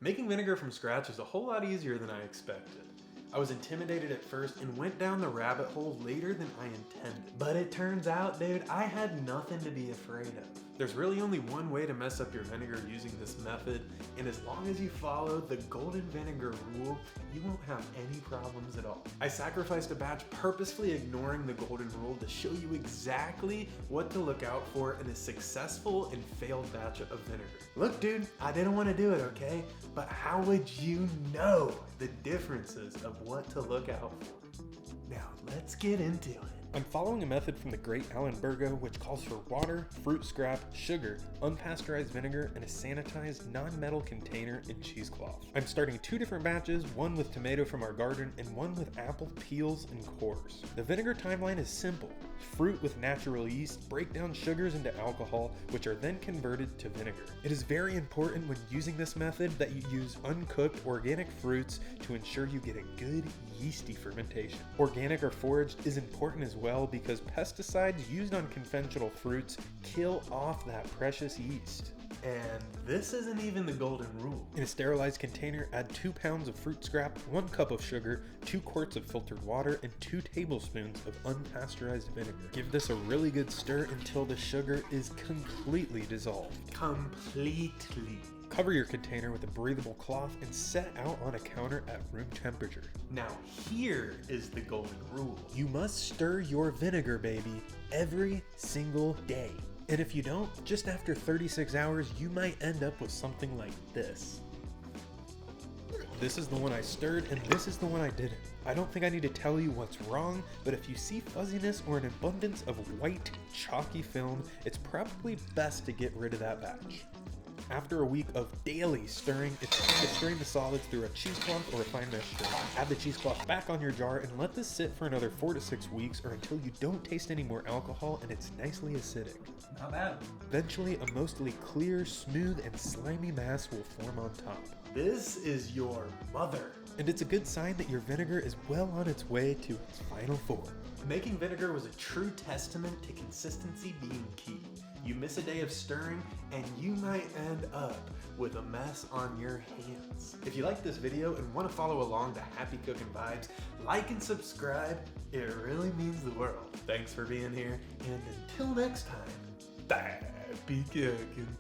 Making vinegar from scratch is a whole lot easier than I expected. I was intimidated at first and went down the rabbit hole later than I intended. But it turns out, dude, I had nothing to be afraid of. There's really only one way to mess up your vinegar using this method, and as long as you follow the golden vinegar rule, you won't have any problems at all. I sacrificed a batch purposefully ignoring the golden rule to show you exactly what to look out for in a successful and failed batch of vinegar. Look, dude, I didn't want to do it, okay? But how would you know the differences of what to look out for? Now, let's get into it. I'm following a method from the great Alan Burgo which calls for water, fruit scrap, sugar, unpasteurized vinegar, and a sanitized non-metal container and cheesecloth. I'm starting 2 different batches, one with tomato from our garden and one with apple peels and cores. The vinegar timeline is simple. Fruit with natural yeast break down sugars into alcohol, which are then converted to vinegar. It is very important when using this method that you use uncooked organic fruits to ensure you get a good yeasty fermentation. Organic or foraged is important as well because pesticides used on conventional fruits kill off that precious yeast. And this isn't even the golden rule. In a sterilized container, add 2 pounds of fruit scrap, 1 cup of sugar, 2 quarts of filtered water, and 2 tablespoons of unpasteurized vinegar. Give this a really good stir until the sugar is completely dissolved. Completely. Cover your container with a breathable cloth and set out on a counter at room temperature. Now here is the golden rule. You must stir your vinegar, baby, every single day. And if you don't, just after 36 hours, you might end up with something like this. This is the one I stirred, and this is the one I didn't. I don't think I need to tell you what's wrong, but if you see fuzziness or an abundance of white, chalky film, it's probably best to get rid of that batch. After a week of daily stirring, it's time to strain the solids through a cheesecloth or a fine mesh strainer. Add the cheesecloth back on your jar and let this sit for another 4 to 6 weeks or until you don't taste any more alcohol and it's nicely acidic. Not bad. Eventually, a mostly clear, smooth, and slimy mass will form on top. This is your mother. And it's a good sign that your vinegar is well on its way to its final form. Making vinegar was a true testament to consistency being key. You miss a day of stirring and you might end up with a mess on your hands. If you like this video and want to follow along the happy cooking vibes, like and subscribe. It really means the world. Thanks for being here, and until next time, happy cooking.